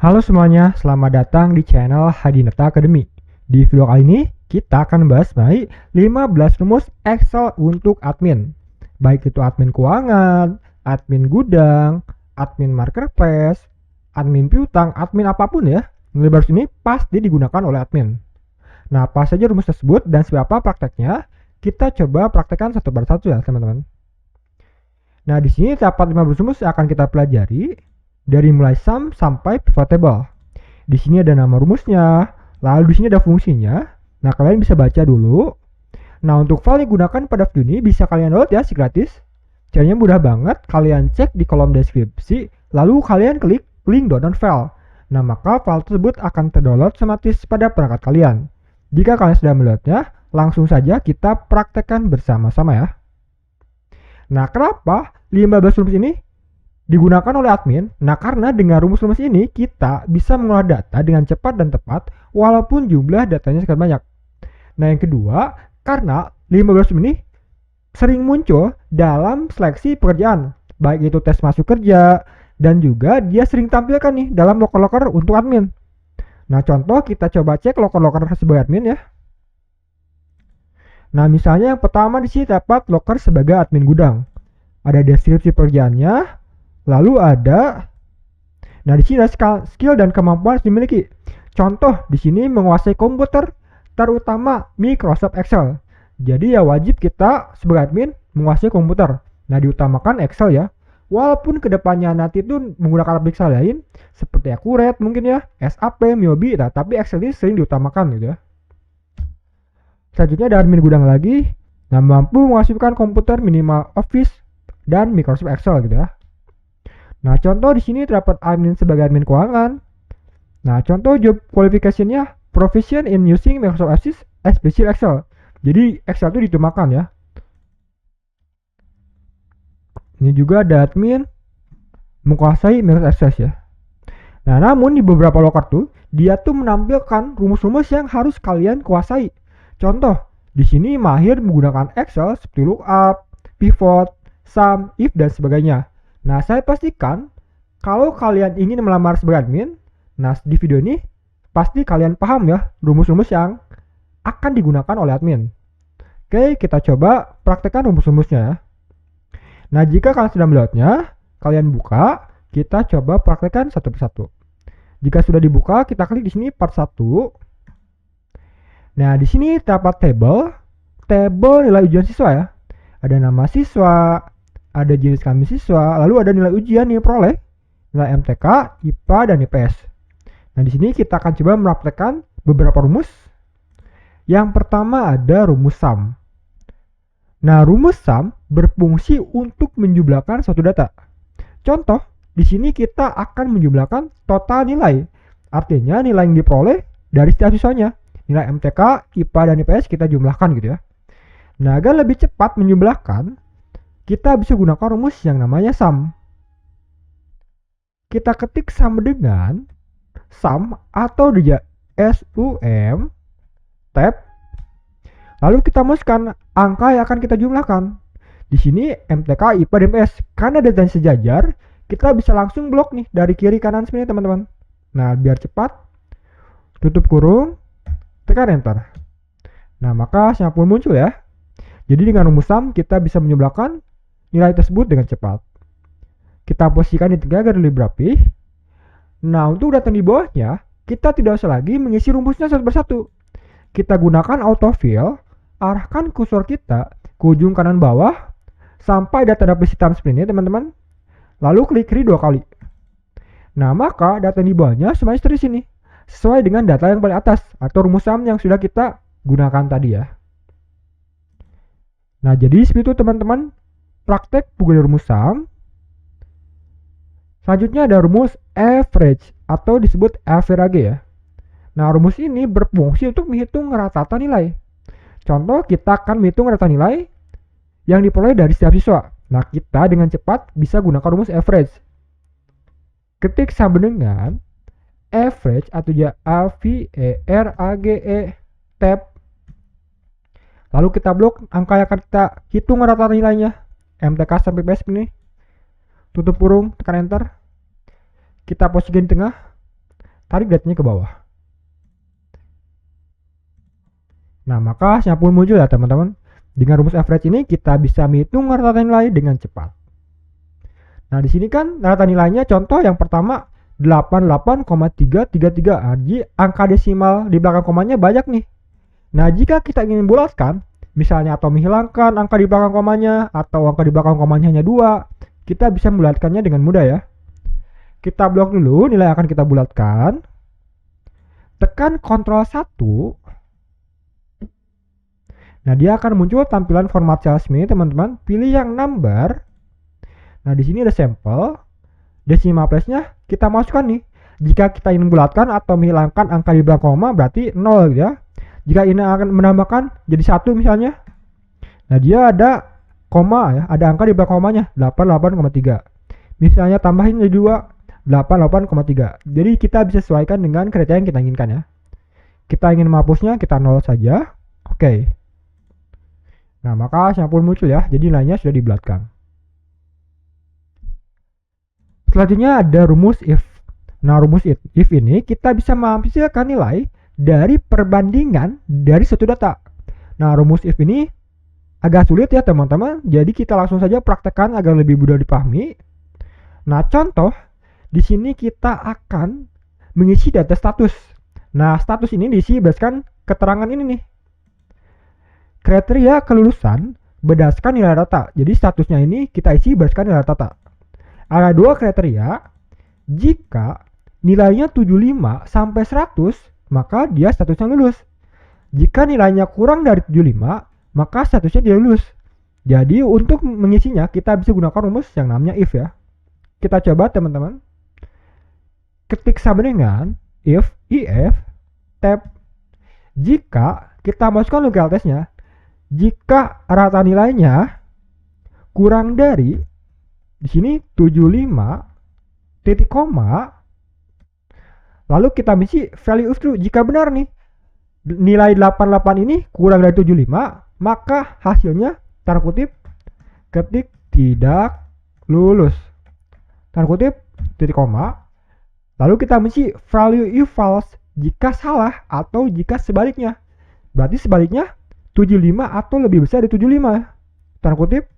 Halo semuanya, selamat datang di channel Hadinata Academy. Di video kali ini, kita akan membahas mengenai 15 rumus Excel untuk admin. Baik itu admin keuangan, admin gudang, admin marketplace, admin piutang, admin apapun ya. 15 ini pasti digunakan oleh admin. Nah, apa saja rumus tersebut dan seperti apa prakteknya? Kita coba praktekkan satu persatu ya, teman-teman. Nah, di sini terdapat 15 rumus yang akan kita pelajari dari mulai sum sampai pivot table. Di sini ada nama rumusnya, lalu di sini ada fungsinya. Nah, kalian bisa baca dulu. Nah, untuk file yang digunakan pada video ini bisa kalian download ya, si gratis. Caranya mudah banget, kalian cek di kolom deskripsi, lalu kalian klik link download file. Nah, maka file tersebut akan terdownload otomatis pada perangkat kalian. Jika kalian sudah melihatnya, langsung saja kita praktekkan bersama-sama ya. Nah, kenapa 15 rumus ini digunakan oleh admin? Nah, karena dengan rumus-rumus ini kita bisa mengolah data dengan cepat dan tepat walaupun jumlah datanya sangat banyak. Nah, yang kedua, karena 15 rumus ini sering muncul dalam seleksi pekerjaan, baik itu tes masuk kerja dan juga dia sering tampilkan nih dalam loker-loker untuk admin. Nah, contoh kita coba cek loker-loker sebagai admin ya. Nah, misalnya yang pertama di sini dapat loker sebagai admin gudang. Ada deskripsi pekerjaannya, lalu ada di sini ada skill dan kemampuan yang dimiliki. Contoh di sini menguasai komputer, terutama Microsoft Excel. Jadi ya wajib kita sebagai admin menguasai komputer. Nah, diutamakan Excel ya. Walaupun kedepannya nanti itu menggunakan aplikasi lain seperti Accurate mungkin ya, SAP, Miobi, nah, tapi Excel ini sering diutamakan gitu ya. Selanjutnya ada admin gudang lagi, yang mampu menghasilkan komputer minimal Office dan Microsoft Excel gitu ya. Nah, contoh di sini terdapat admin sebagai admin keuangan. Nah, contoh job qualification-nya proficient in using Microsoft Office, especially Excel. Jadi Excel itu diutamakan ya. Ini juga ada admin menguasai Microsoft Access ya. Nah, namun di beberapa loker tuh dia tuh menampilkan rumus-rumus yang harus kalian kuasai. Contoh, di sini mahir menggunakan Excel seperti lookup, pivot, sum, if, dan sebagainya. Nah, saya pastikan kalau kalian ingin melamar sebagai admin, nah di video ini pasti kalian paham ya rumus-rumus yang akan digunakan oleh admin. Oke, kita coba praktekkan rumus-rumusnya ya. Nah, jika kalian sudah melihatnya, kalian buka, kita coba praktekkan satu persatu. Jika sudah dibuka, kita klik di sini part 1. Nah, di sini terdapat tabel nilai ujian siswa ya. Ada nama siswa, ada jenis kelamin siswa, lalu ada nilai ujian yang diperoleh, nilai MTK, IPA, dan IPS. Nah, di sini kita akan coba mempraktekkan beberapa rumus. Yang pertama ada rumus sum. Nah, rumus sum berfungsi untuk menjumlahkan suatu data. Contoh, di sini kita akan menjumlahkan total nilai. Artinya nilai yang diperoleh dari setiap siswanya. Nilai MTK, IPA, dan IPS kita jumlahkan gitu ya. Nah, agar lebih cepat menjumlahkan, kita bisa gunakan rumus yang namanya sum. Kita ketik sama dengan sum atau SUM tab. Lalu kita masukkan angka yang akan kita jumlahkan. Di sini MTK, IPA, dan IPS. Karena datanya sejajar, kita bisa langsung blok nih dari kiri kanan sebenarnya teman-teman. Nah, biar cepat, tutup kurung, tekan enter. Nah, maka hasilnya pun muncul ya. Jadi dengan rumus sum kita bisa menjumlahkan nilai tersebut dengan cepat. Kita posisikan di tengah agar lebih rapi. Nah, untuk data di bawahnya, kita tidak usah lagi mengisi rumusnya satu persatu. Kita gunakan autofill, arahkan kursor kita ke ujung kanan bawah sampai data dapat hitam seperti ini teman-teman. Lalu klik read 2 kali. Nah, maka data di bawahnya semuanya terisi sini, sesuai dengan data yang paling atas atau rumus sum yang sudah kita gunakan tadi ya. Nah, jadi seperti itu teman-teman praktek penggunaan rumus sum. Selanjutnya ada rumus average atau disebut average ya. Nah, rumus ini berfungsi untuk menghitung rata-rata nilai. Contoh, kita akan menghitung rata nilai yang diperoleh dari setiap siswa. Nah, kita dengan cepat bisa gunakan rumus average. Ketik sama dengan average atau AVERAGE tab. Lalu kita blok angka yang akan kita hitung rata-rata nilainya. MTK sampai IPS ini. Tutup kurung, tekan enter. Kita posisikan di tengah. tarik datanya ke bawah. Nah, maka hasilnya pun muncul ya teman-teman. Dengan rumus average ini kita bisa menghitung rata nilai dengan cepat. Nah, di sini kan rata nilainya contoh yang pertama 88,333. Jadi angka desimal di belakang komanya banyak nih. Nah, jika kita ingin bulatkan, misalnya atau menghilangkan angka di belakang komanya atau angka di belakang komanya hanya 2, kita bisa membulatkannya dengan mudah ya. Kita blok dulu nilai yang akan kita bulatkan. Tekan Ctrl 1. Nah, dia akan muncul tampilan format cells ini, teman-teman. Pilih yang number. Nah, di sini ada sampel. Decimal place-nya kita masukkan nih. Jika kita ingin bulatkan atau menghilangkan angka di belakang koma berarti 0 ya. Jika ini akan menambahkan jadi 1 misalnya. Nah, dia ada koma ya, ada angka di belakang komanya 88,3. Misalnya tambahin jadi 2, 88,3. Jadi kita bisa sesuaikan dengan kriteria yang kita inginkan ya. Kita ingin menghapusnya, kita 0 saja. Oke. Nah, maka hasilnya pun muncul ya. Jadi nilainya sudah dibulatkan. Selanjutnya ada rumus if. Nah, rumus if ini kita bisa menghasilkan nilai dari perbandingan dari suatu data. Nah, rumus if ini agak sulit ya teman-teman. Jadi kita langsung saja praktekkan agar lebih mudah dipahami. Nah, contoh di sini kita akan mengisi data status. Nah, status ini diisi berdasarkan keterangan ini nih. Kriteria kelulusan berdasarkan nilai data. Jadi statusnya ini kita isi berdasarkan nilai data. Ada 2 kriteria. Jika nilainya 75 sampai 100, maka dia statusnya lulus. Jika nilainya kurang dari 75, maka statusnya tidak lulus. Jadi untuk mengisinya kita bisa gunakan rumus yang namanya if ya. Kita coba teman-teman. Ketik sama dengan if tab. Jika kita masukkan localitasnya, jika rata nilainya kurang dari di sini 75 titik koma, lalu kita mengisi value of true. Jika benar nih nilai 88 ini kurang dari 75, maka hasilnya tanda kutip ketik tidak lulus. Tanda kutip titik koma. Lalu kita mengisi value if false jika salah atau jika sebaliknya. Berarti sebaliknya 75 atau lebih besar dari 75. Tanda kutip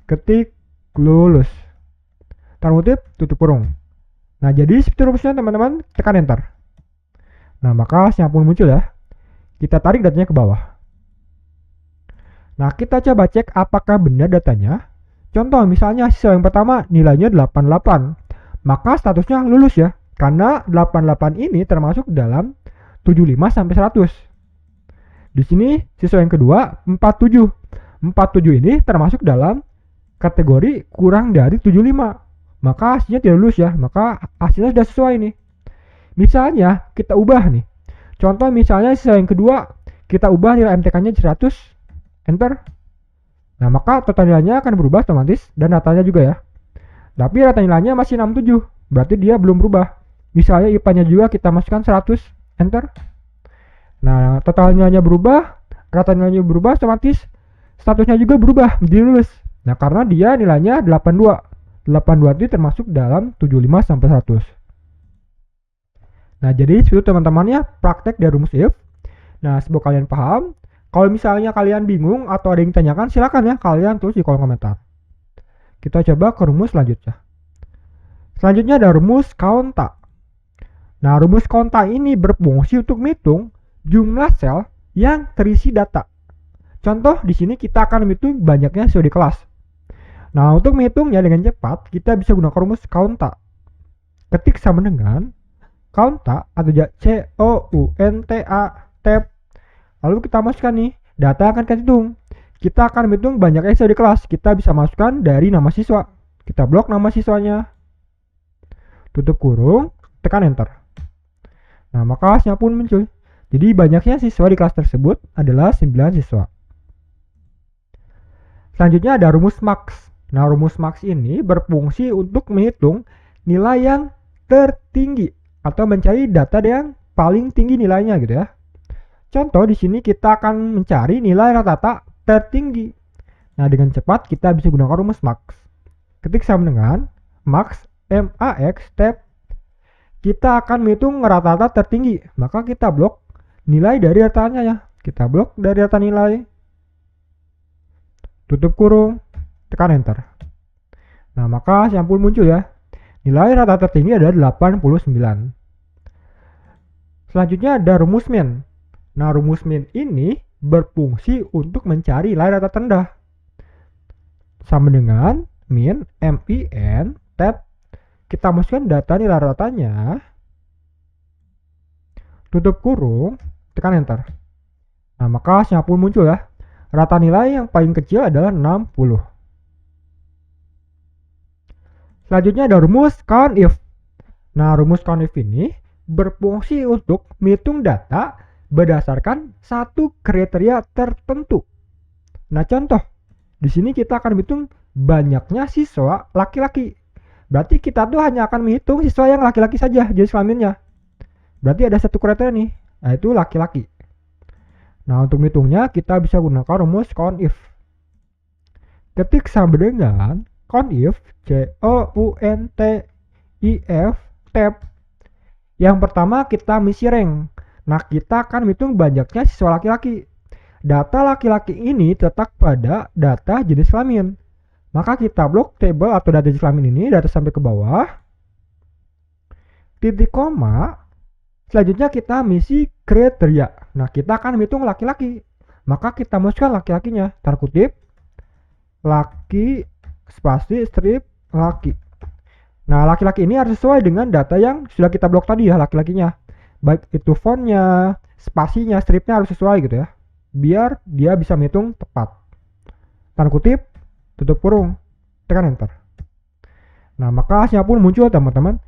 ketik lulus. Tanda kutip tutup kurung. Nah, jadi seperti rumusnya teman-teman, tekan enter. Nah, maka hasilnya pun muncul ya. Kita tarik datanya ke bawah. Nah, kita coba cek apakah benar datanya. Contoh misalnya siswa yang pertama nilainya 88. Maka statusnya lulus ya. Karena 88 ini termasuk dalam 75 sampai 100. Di sini siswa yang kedua 47. 47 ini termasuk dalam kategori kurang dari 75. Maka hasilnya tidak lulus ya. Maka hasilnya sudah sesuai nih. Misalnya kita ubah nih. Contoh misalnya siswa yang kedua kita ubah nilai MTK-nya 100. Enter. Nah, maka total nilainya akan berubah otomatis dan datanya juga ya. Tapi rata nilainya masih 67. Berarti dia belum berubah. Misalnya IPA-nya juga kita masukkan 100. Enter. Nah, total nilainya berubah, rata nilainya berubah, otomatis statusnya juga berubah menjadi lulus. Nah, karena dia nilainya 82. 82 itu termasuk dalam 75 sampai 100. Nah, jadi itu teman-temannya praktek dari rumus if. Nah, semoga kalian paham. Kalau misalnya kalian bingung atau ada yang ditanyakan, silakan ya kalian tulis di kolom komentar. Kita coba ke rumus selanjutnya. Selanjutnya ada rumus konta. Nah, rumus konta ini berfungsi untuk menghitung jumlah sel yang terisi data. Contoh di sini kita akan menghitung banyaknya siswa di kelas. Nah, untuk menghitungnya dengan cepat, kita bisa gunakan rumus konta. Ketik sama dengan konta atau COUNTA tab. Lalu kita masukkan nih, data akan kita hitung. Kita akan menghitung banyaknya siswa di kelas. Kita bisa masukkan dari nama siswa. Kita blok nama siswanya. Tutup kurung, tekan enter. Nah, maka hasilnya pun muncul. Jadi banyaknya siswa di kelas tersebut adalah 9 siswa. Selanjutnya ada rumus max. Nah, rumus max ini berfungsi untuk menghitung nilai yang tertinggi atau mencari data yang paling tinggi nilainya gitu ya. Contoh di sini kita akan mencari nilai rata-rata tertinggi. Nah, dengan cepat kita bisa gunakan rumus max. Ketik sama dengan max MAX tab. kita akan menghitung rata-rata tertinggi. Maka kita blok nilai dari datanya ya. Kita blok dari data nilai. Tutup kurung, tekan enter. Nah, maka yang pun muncul ya. Nilai rata tertinggi adalah 89. Selanjutnya ada rumus min. Nah, rumus min ini berfungsi untuk mencari nilai rata terendah. Sama dengan min, min, tab. Kita masukkan data nilai ratanya. Tutup kurung, tekan enter. Nah, maka hasilnya pun muncul ya. Rata nilai yang paling kecil adalah 60. Selanjutnya ada rumus COUNTIF. Nah, rumus COUNTIF ini berfungsi untuk menghitung data berdasarkan satu kriteria tertentu. Nah, contoh, di sini kita akan menghitung banyaknya siswa laki-laki. Berarti kita tuh hanya akan menghitung siswa yang laki-laki saja jenis kelaminnya. Berarti ada satu kriteria nih, yaitu laki-laki. Nah, untuk menghitungnya kita bisa gunakan rumus COUNTIF. Ketik sama dengan COUNTIF, COUNTIF, tab. Yang pertama kita mengisi rank. Nah, kita akan menghitung banyaknya siswa laki-laki. Data laki-laki ini terletak pada data jenis kelamin. Maka kita blok table atau data jenis kelamin ini data sampai ke bawah. Titik koma. Selanjutnya kita mengisi kriteria. Nah, kita akan menghitung laki-laki. Maka kita masukkan laki-lakinya. Tanda kutip, laki, spasi, strip, laki. Nah, laki-laki ini harus sesuai dengan data yang sudah kita blok tadi ya, laki-lakinya. Baik itu fontnya, spasinya, stripnya harus sesuai gitu ya. Biar dia bisa menghitung tepat. Tanda kutip, tutup kurung, tekan enter. Nah, maka hasilnya pun muncul teman-teman.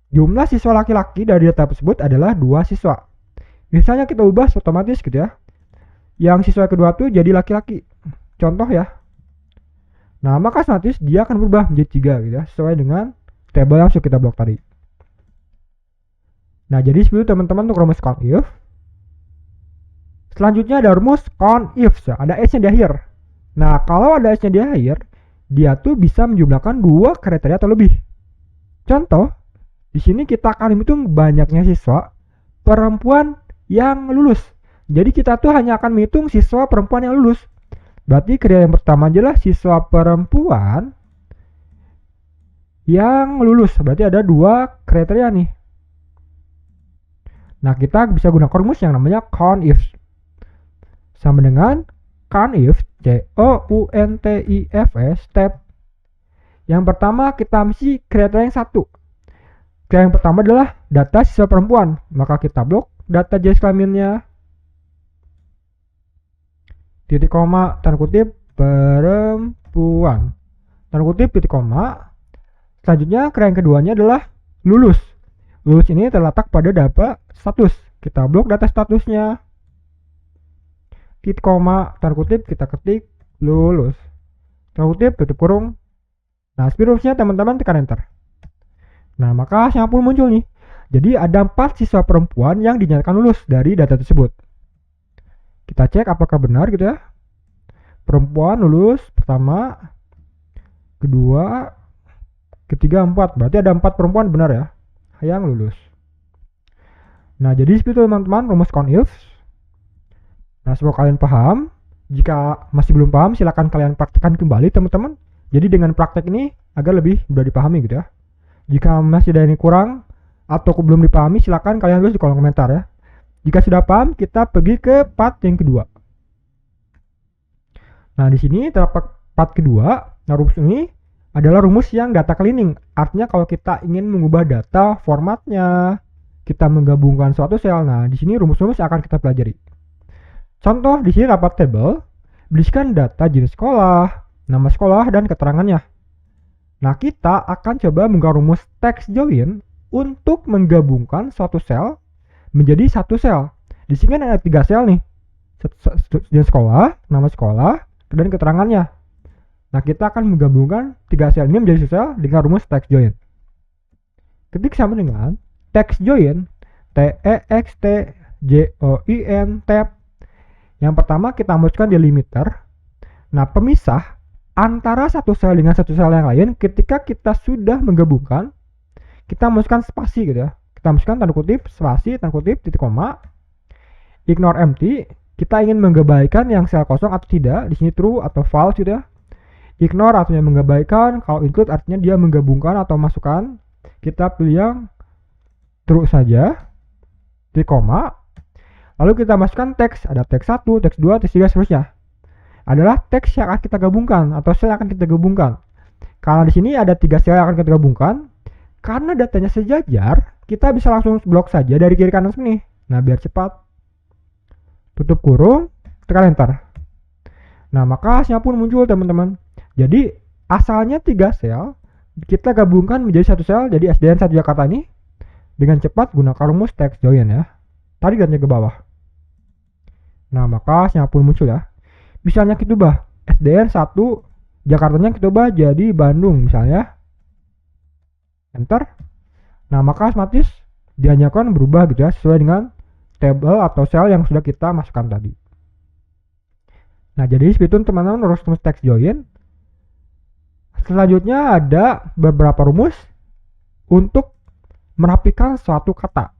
Jumlah siswa laki-laki dari data tersebut adalah 2 siswa. Misalnya kita ubah otomatis gitu ya. Yang siswa kedua tuh jadi laki-laki. Contoh ya. Nah, maka otomatis dia akan berubah menjadi 3 gitu ya, sesuai dengan table yang sudah kita blok tadi. Nah, jadi seperti itu teman-teman untuk rumus COUNTIF. Selanjutnya ada rumus COUNTIF, ada S-nya di akhir. Nah, kalau ada S-nya di akhir, dia tuh bisa menjumlahkan 2 kriteria atau lebih. Contoh, di sini kita akan menghitung banyaknya siswa perempuan yang lulus. Jadi kita tuh hanya akan menghitung siswa perempuan yang lulus. Berarti kriteria yang pertama adalah siswa perempuan yang lulus. Berarti ada 2 kriteria nih. Nah, kita bisa gunakan rumus yang namanya COUNTIF. Sama dengan COUNTIF, COUNTIF, tab. Yang pertama kita mesti kriteria yang 1. Kriteria yang pertama adalah data siswa perempuan. Maka kita blok data jenis kelaminnya. Titik koma, tanda kutip, perempuan. Tanda kutip, titik koma. Selanjutnya kriteria yang keduanya adalah lulus. Lulus ini terletak pada data status. Kita blok data statusnya. Titik koma, tanda kutip, kita ketik lulus. Tanda kutip, tutup kurung. Nah, seterusnya teman-teman tekan enter. Nah, maka hasilnya pun muncul nih. Jadi ada 4 siswa perempuan yang dinyatakan lulus dari data tersebut. Kita cek apakah benar gitu ya. Perempuan lulus pertama, kedua, ketiga, 4. Berarti ada 4 perempuan benar ya yang lulus. Nah, jadi seperti itu teman-teman rumus COUNTIF. Nah, semoga kalian paham. Jika masih belum paham, silakan kalian praktekkan kembali teman-teman. Jadi dengan praktek ini agar lebih mudah dipahami gitu ya. Jika masih ada yang kurang atau belum dipahami, silakan kalian tulis di kolom komentar ya. Jika sudah paham, kita pergi ke part yang kedua. Nah, di sini terdapat part kedua. Nah, rumus ini adalah rumus yang data cleaning. Artinya kalau kita ingin mengubah data formatnya, kita menggabungkan suatu sel. Nah, di sini rumus-rumus akan kita pelajari. Contoh di sini dapat table, berisikan data jenis sekolah, nama sekolah, dan keterangannya. Nah, kita akan coba menggunakan rumus text join untuk menggabungkan suatu sel menjadi satu sel. Di sini kan ada 3 sel nih. Jenis sekolah, nama sekolah, dan keterangannya. Nah, kita akan menggabungkan 3 sel ini menjadi satu sel dengan rumus text join. Ketik sama dengan text join, TEXTJOIN, tab. Yang pertama kita masukkan delimiter. Nah, pemisah antara satu sel dengan satu sel yang lain ketika kita sudah menggabungkan, kita masukkan spasi gitu ya. Kita Kita masukkan tanda kutip, spasi, tanda kutip, titik koma. Ignore empty, kita ingin mengabaikan yang sel kosong atau tidak. Di sini true atau false gitu ya. Ignore artinya mengabaikan, kalau include artinya dia menggabungkan atau masukkan. Kita pilih yang true saja. Titik koma. Lalu kita masukkan teks, ada teks 1, teks 2, teks 3, seterusnya. Adalah teks yang akan kita gabungkan atau sel yang akan kita gabungkan. Karena di sini ada 3 sel yang akan kita gabungkan, karena datanya sejajar, kita bisa langsung blok saja dari kiri kanan sini. Nah, biar cepat. Tutup kurung, tekan enter. Nah, maka hasilnya pun muncul, teman-teman. Jadi, asalnya 3 sel, kita gabungkan menjadi 1 sel, jadi SDN 1 Jakarta ini, dengan cepat gunakan rumus text join ya. Tarik datanya ke bawah. Nah, maka hasilnya pun muncul ya. Misalnya kita ubah SDN 1 Jakartanya kita ubah jadi Bandung misalnya. Enter. Nah, maka otomatis dianyakan berubah gitu ya, sesuai dengan table atau sel yang sudah kita masukkan tadi. Nah, jadi seperti itu teman-teman rumus text join. Selanjutnya ada beberapa rumus untuk merapikan suatu kata.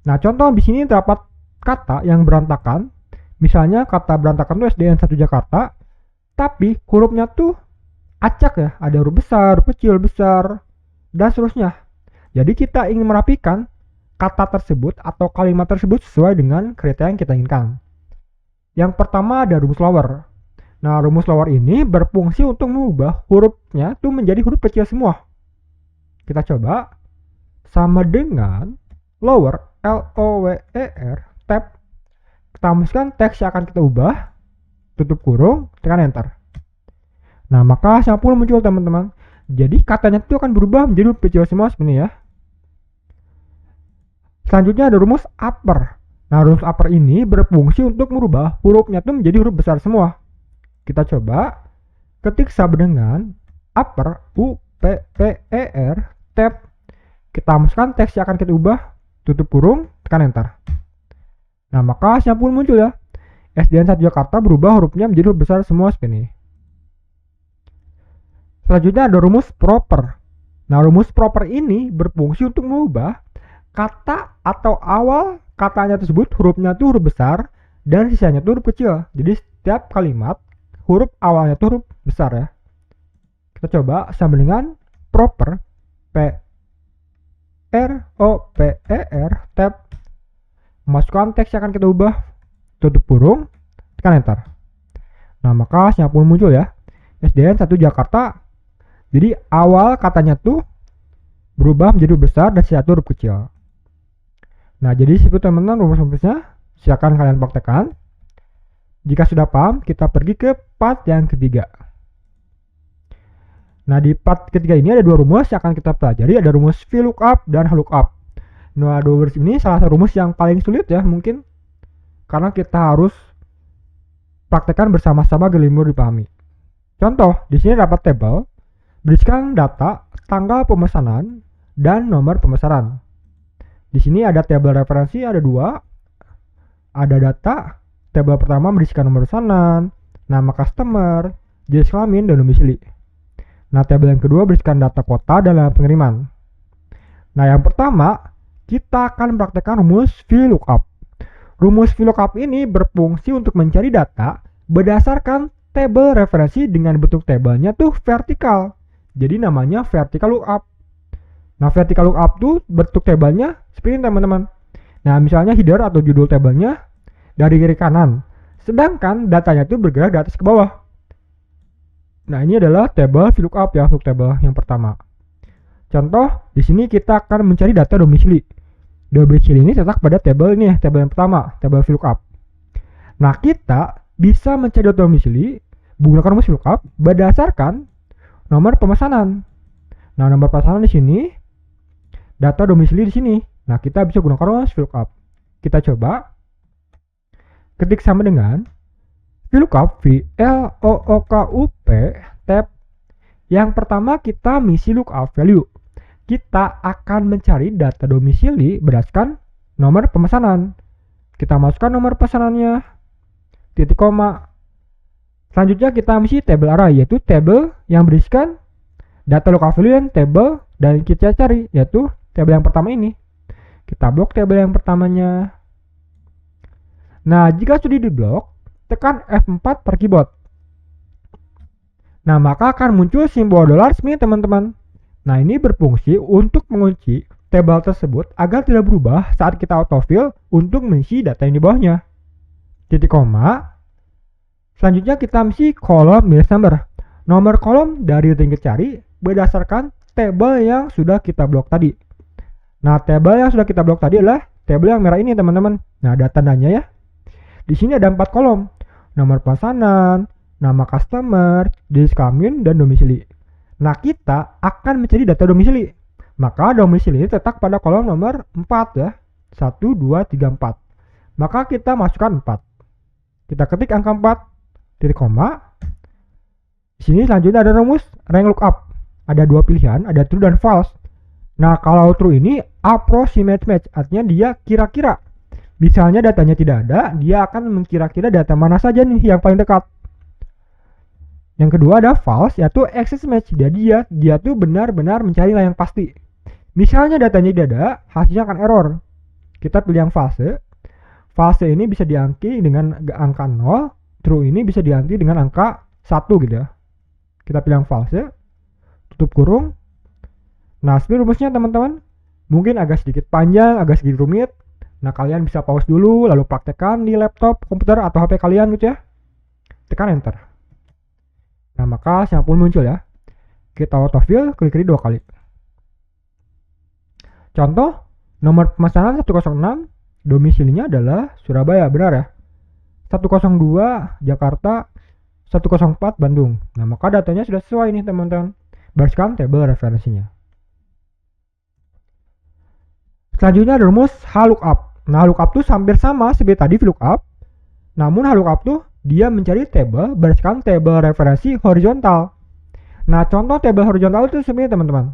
Nah, contoh di sini terdapat kata yang berantakan. Misalnya kata berantakan itu SDN 1 Jakarta, tapi hurufnya tuh acak ya, ada huruf besar, huruf kecil, besar, dan seterusnya. Jadi kita ingin merapikan kata tersebut atau kalimat tersebut sesuai dengan kriteria yang kita inginkan. Yang pertama ada rumus lower. Nah, rumus lower ini berfungsi untuk mengubah hurufnya tuh menjadi huruf kecil semua. Kita coba. Sama dengan lower, L-O-W-E-R, tab. Kita masukkan teks yang akan kita ubah, tutup kurung, tekan enter. Nah, maka hasilnya pun muncul, teman-teman. Jadi katanya itu akan berubah menjadi huruf kecil semua sebenarnya ya. Selanjutnya ada rumus upper. Nah, rumus upper ini berfungsi untuk merubah hurufnya itu menjadi huruf besar semua. Kita coba ketik sama dengan upper, U-P-P-E-R, tab. Kita masukkan teks yang akan kita ubah, tutup kurung, tekan enter. Nah, maka hasilnya pun muncul ya. SDN 1 Jakarta berubah hurufnya menjadi huruf besar semua seperti ini. Selanjutnya ada rumus proper. Nah, rumus proper ini berfungsi untuk mengubah kata atau awal katanya tersebut hurufnya itu huruf besar dan sisanya itu huruf kecil. Jadi setiap kalimat huruf awalnya itu huruf besar ya. Kita coba sama dengan proper, P-R-O-P-E-R, tab. Masukkan teks yang akan kita ubah, tutup kurung, tekan enter. Nah, maka hasilnya pun muncul ya. SDN 1 Jakarta. Jadi awal katanya tuh berubah menjadi huruf besar dan sisa huruf kecil. Nah, jadi seperti teman-teman rumus-rumusnya. Silakan kalian praktekkan. Jika sudah paham, kita pergi ke part yang ketiga. Nah, di part ketiga ini ada 2 rumus yang akan kita pelajari. Ada rumus VLOOKUP dan HLOOKUP. Nah, 2 rumus ini salah satu rumus yang paling sulit ya mungkin. Karena kita harus praktekkan bersama-sama agar lebih dipahami. Contoh, di sini dapat tabel berisikan data, tanggal pemesanan, dan nomor pemesanan. Di sini ada tabel referensi, ada 2. Ada data, tabel pertama berisikan nomor pesanan, nama customer, jenis kelamin, dan domisili. Nah, tabel yang kedua berisikan data kota dan alamat pengiriman. Nah, yang pertama, kita akan mempraktekkan rumus VLOOKUP. Rumus VLOOKUP ini berfungsi untuk mencari data berdasarkan tabel referensi dengan bentuk tabelnya tuh vertikal. Jadi namanya vertical lookup. Nah, vertical lookup tuh bentuk tabelnya seperti ini, teman-teman. Nah, misalnya header atau judul tabelnya dari kiri kanan, sedangkan datanya itu bergerak dari atas ke bawah. Nah, ini adalah tabel VLOOKUP ya untuk tabel yang pertama. Contoh, di sini kita akan mencari data domisili. Domisili ini terletak pada tabel ini, tabel yang pertama, tabel VLOOKUP. Nah, kita bisa mencari data domisili menggunakan rumus VLOOKUP berdasarkan nomor pemesanan. Nah, nomor pemesanan di sini, data domisili di sini. Nah, kita bisa gunakan rumus VLOOKUP. Kita coba ketik sama dengan VLOOKUP, VLOOKUP, tab. Yang pertama kita misi lookup value. Kita akan mencari data domisili berdasarkan nomor pemesanan. Kita masukkan nomor pesanannya, titik koma. Selanjutnya kita misi table array, yaitu table yang berisikan data lookup value dan table dan kita cari, yaitu table yang pertama ini. Kita blok tabel yang pertamanya. Nah, jika sudah diblok, tekan F4 per keyboard. Nah, maka akan muncul simbol $sign teman-teman. Nah, ini berfungsi untuk mengunci tabel tersebut agar tidak berubah saat kita autofill untuk mengisi data yang di bawahnya. Titik koma. Selanjutnya kita mengisi kolom middle number. Nomor kolom dari yang kita cari berdasarkan tabel yang sudah kita blok tadi. Nah, tabel yang sudah kita blok tadi adalah tabel yang merah ini teman-teman. Nah, ada tandanya ya. Di sini ada 4 kolom. Nomor pesanan, nama customer, jenis kelamin, dan domisili. Nah, kita akan mencari data domisili. Maka domisili ini terletak pada kolom nomor 4 ya. 1, 2, 3, 4. Maka kita masukkan 4. Kita ketik angka 4, titik koma. Di sini selanjutnya ada rumus rank lookup. Ada 2 pilihan, ada true dan false. Nah, kalau true ini approximate match, artinya dia kira-kira. Misalnya datanya tidak ada, dia akan mengkira-kira data mana saja nih yang paling dekat. Yang kedua ada false, yaitu exact match. Jadi dia tuh benar-benar mencari yang pasti. Misalnya datanya tidak ada, hasilnya akan error. Kita pilih yang false. False ini bisa diangki dengan angka 0, true ini bisa diangki dengan angka 1 gitu ya. Kita pilih yang false, tutup kurung. Nah, seperti rumusnya teman-teman. Mungkin agak sedikit panjang, agak sedikit rumit. Nah, kalian bisa pause dulu, lalu praktekkan di laptop, komputer, atau HP kalian gitu ya. Tekan enter. Nah, maka sampul muncul ya. Kita autofill, klik kiri 2 kali. Contoh, nomor pemesanan 106, domisilinya adalah Surabaya, benar ya. 102 Jakarta, 104 Bandung. Nah, maka datanya sudah sesuai nih teman-teman. Berdasarkan tabel referensinya. Selanjutnya ada rumus HLOOKUP. Nah, lookup tuh hampir sama seperti tadi VLOOKUP. Namun HLOOKUP tuh dia mencari tabel berdasarkan tabel referensi horizontal. Nah, contoh tabel horizontal itu sebenarnya teman-teman.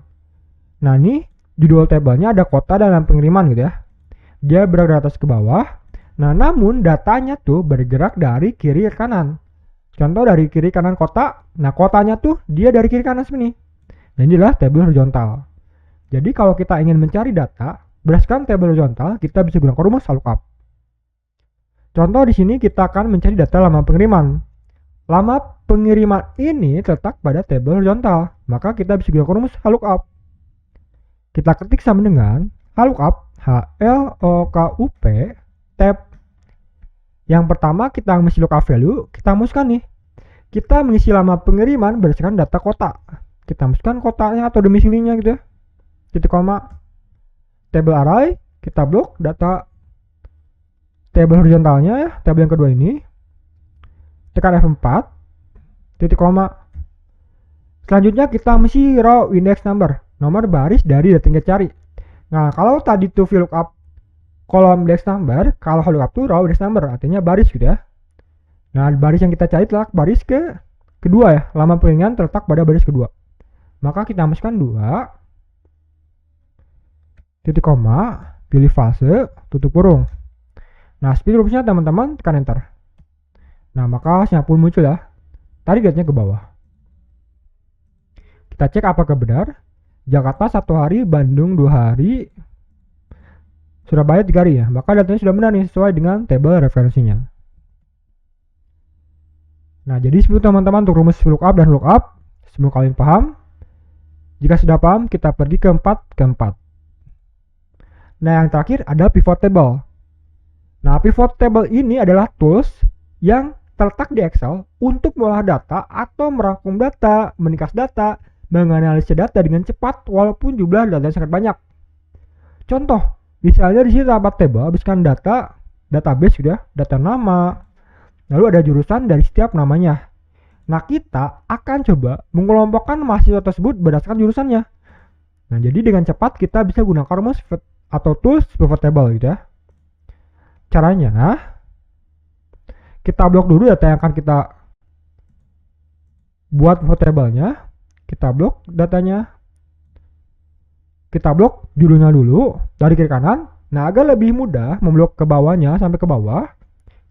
Nah, ini judul tabelnya ada kota dan pengiriman gitu ya. Dia bergerak dari atas ke bawah. Nah, namun datanya tuh bergerak dari kiri ke kanan. Contoh dari kiri kanan kota. Nah, kotanya tuh dia dari kiri kanan seperti ini. Nah, inilah tabel horizontal. Jadi kalau kita ingin mencari data berdasarkan tabel horizontal, kita bisa gunakan rumus lookup. Contoh di sini kita akan mencari data lama pengiriman. Lama pengiriman ini terletak pada tabel horizontal, maka kita bisa gunakan rumus lookup. Kita ketik sama dengan lookup, HLOOKUP, tab. Yang pertama kita mengisi lookup value, kita masukkan nih. Kita mengisi lama pengiriman berdasarkan data kota. Kita masukkan kotanya atau domisilinya gitu ya. Titik koma. Table array, kita blok data table horizontalnya ya, tabel yang kedua ini. Tekan F4, titik koma. Selanjutnya kita mengisi row index number, nomor baris dari data yang kita cari. Nah, kalau tadi tuh VLOOKUP kolom index number, kalau lookup tuh row index number, artinya baris gitu ya. Nah, baris yang kita cari terletak baris kedua ya, lama pengiriman terletak pada baris kedua. Maka kita masukkan 2, titik koma, pilih fase, tutup kurung. Nah, seperti rumusnya teman-teman, tekan enter. Nah, maka sampul muncul ya. Tarik datanya ke bawah. Kita cek apakah benar. Jakarta 1 hari, Bandung 2 hari, Surabaya 3 hari ya. Maka datanya sudah benar nih, sesuai dengan tabel referensinya. Nah, jadi seperti teman-teman untuk rumus lookup dan lookup. Semoga kalian paham. Jika sudah paham, kita pergi ke 4. Nah, yang terakhir ada pivot table. Nah, pivot table ini adalah tools yang terletak di Excel untuk mengolah data atau merangkum data, meningkas data, menganalisis data dengan cepat walaupun jumlah data sangat banyak. Contoh, misalnya di sini terdapat table, habiskan data, database gitu ya, data nama, lalu ada jurusan dari setiap namanya. Nah, kita akan coba mengelompokkan mahasiswa tersebut berdasarkan jurusannya. Nah, jadi dengan cepat kita bisa gunakan rumus atau tools pivot table gitu ya. Caranya, kita blok dulu data yang akan kita buat pivot table-nya. Kita blok datanya. Kita blok judulnya dulu dari kiri kanan. Nah, agar lebih mudah memblok ke bawahnya sampai ke bawah,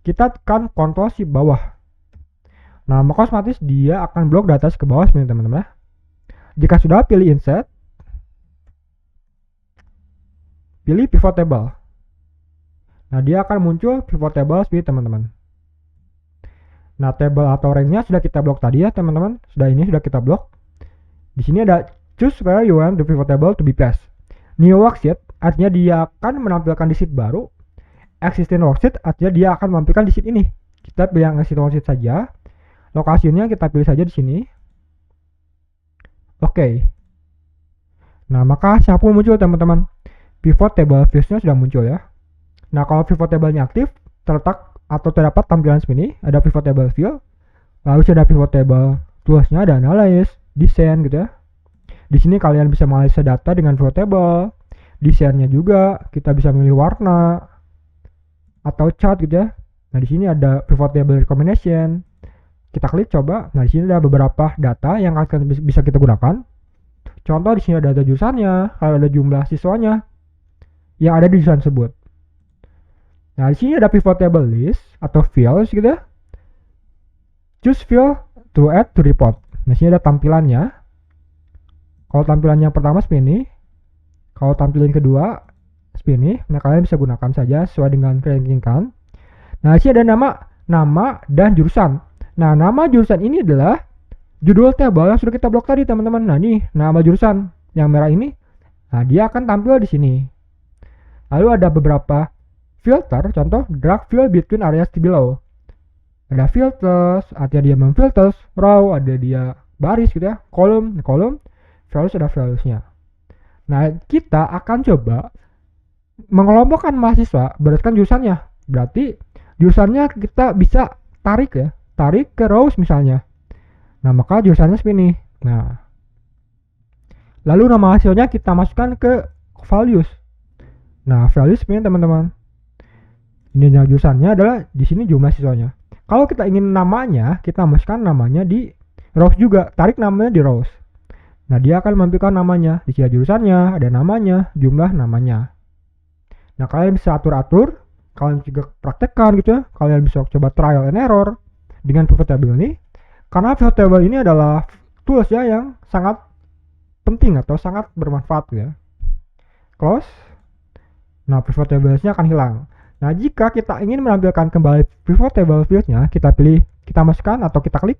kita tekan Ctrl Shift bawah. Nah, maka otomatis dia akan blok data ke bawah sebenarnya teman-teman ya. Jika sudah, pilih insert. pilih pivot table. Nah, dia akan muncul pivot table seperti teman-teman. Nah, table atau rank-nya sudah kita blok tadi ya teman-teman. Sudah kita blok. Di sini ada choose where you want the pivot table to be placed. New worksheet artinya dia akan menampilkan di sheet baru. Existing worksheet artinya dia akan menampilkan di sheet ini. Kita pilih yang existing worksheet saja. Lokasinya kita pilih saja di sini. Oke. Nah, maka siapa pun muncul teman-teman. Pivot table views-nya sudah muncul ya. Nah, kalau pivot table-nya aktif, terletak atau terdapat tampilan seperti ini, ada pivot table field, lalu ada pivot table tools-nya, ada analysis, desain gitu ya. Di sini kalian bisa menganalisa data dengan pivot table, desainnya juga, kita bisa memilih warna atau chart gitu ya. Nah, di sini ada pivot table recommendation. Kita klik coba. Nah, di sini ada beberapa data yang akan bisa kita gunakan. Contoh di sini ada jurusannya, kalau ada jumlah siswanya yang ada di jurusan tersebut. Nah, di sini ada pivot table list atau fields gitu ya. Choose field to add to report. Nah, di sini ada tampilannya. Kalau tampilannya pertama seperti ini. Kalau tampilan kedua seperti ini. Nah, kalian bisa gunakan saja sesuai dengan kalian inginkan. Nah, di sini ada nama dan jurusan. Nah, nama jurusan ini adalah judul table yang sudah kita blok tadi, teman-teman. Nah, ini nama jurusan yang merah ini. Nah, dia akan tampil di sini. Lalu ada beberapa filter, contoh drag field between areas below. Ada filters, artinya dia memfilters, row, ada dia baris gitu ya, kolom, values ada valuesnya. Nah, kita akan coba mengelompokkan mahasiswa berdasarkan jurusannya. Berarti jurusannya kita bisa tarik ke rows misalnya. Nah, maka jurusannya seperti ini. Nah, lalu nama hasilnya kita masukkan ke values. Nah, values seperti ini teman-teman. Ini jurusannya adalah di sini jumlah siswanya. Kalau kita ingin namanya, kita masukkan namanya di rows juga. Tarik namanya di rows. Nah, dia akan menampilkan namanya. Di sini jurusannya, ada namanya, jumlah namanya. Nah, kalian bisa atur-atur. Kalian juga praktekkan gitu ya. Kalian bisa coba trial and error dengan pivot table ini. Karena pivot table ini adalah tools ya yang sangat penting atau sangat bermanfaat ya. Close. Nah, pivot tables-nya akan hilang. Nah, jika kita ingin menampilkan kembali pivot table field-nya, kita masukkan atau kita klik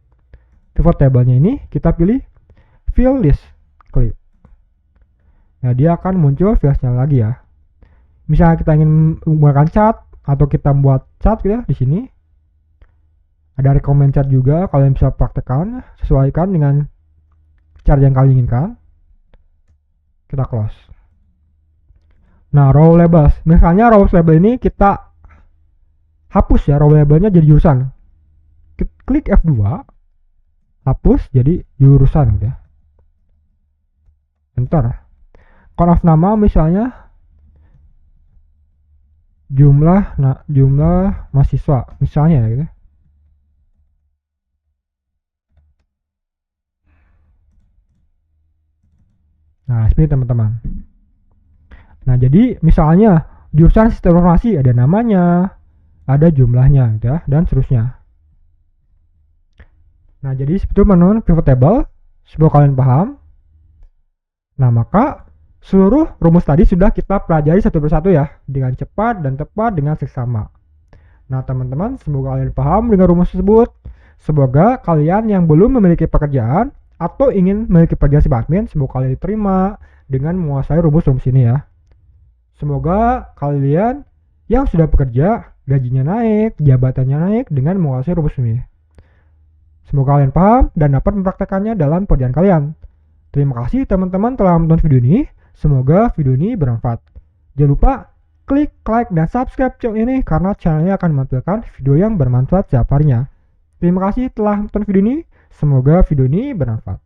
pivot table-nya ini, kita pilih field list, klik. Nah, dia akan muncul field-nya lagi ya. Misalnya kita ingin menggunakan chart atau kita membuat chart gitu ya, di sini ada recommend chart juga, kalian bisa praktekkan, sesuaikan dengan chart yang kalian inginkan. Kita close. Nah, row labels. Misalnya row label ini kita hapus ya, row labelnya jadi jurusan. Klik F2, hapus jadi jurusan gitu ya. Enter. Count of nama misalnya jumlah mahasiswa misalnya ya gitu. Nah, seperti teman-teman. Nah, jadi misalnya jurusan sistem informasi ada namanya, ada jumlahnya gitu ya, dan seterusnya. Nah, jadi seperti teman-teman pivot table. Semoga kalian paham. Nah, maka seluruh rumus tadi sudah kita pelajari satu persatu ya, dengan cepat dan tepat dengan seksama. Nah, teman-teman, semoga kalian paham dengan rumus tersebut. Semoga kalian yang belum memiliki pekerjaan atau ingin memiliki pekerjaan sebagai admin, semoga kalian diterima dengan menguasai rumus-rumus ini ya. Semoga kalian yang sudah bekerja, gajinya naik, jabatannya naik dengan menguasai rumus ini. Semoga kalian paham dan dapat mempraktekannya dalam pekerjaan kalian. Terima kasih teman-teman telah menonton video ini. Semoga video ini bermanfaat. Jangan lupa klik like dan subscribe channel ini karena channelnya akan menampilkan video yang bermanfaat setiap harinya. Terima kasih telah menonton video ini. Semoga video ini bermanfaat.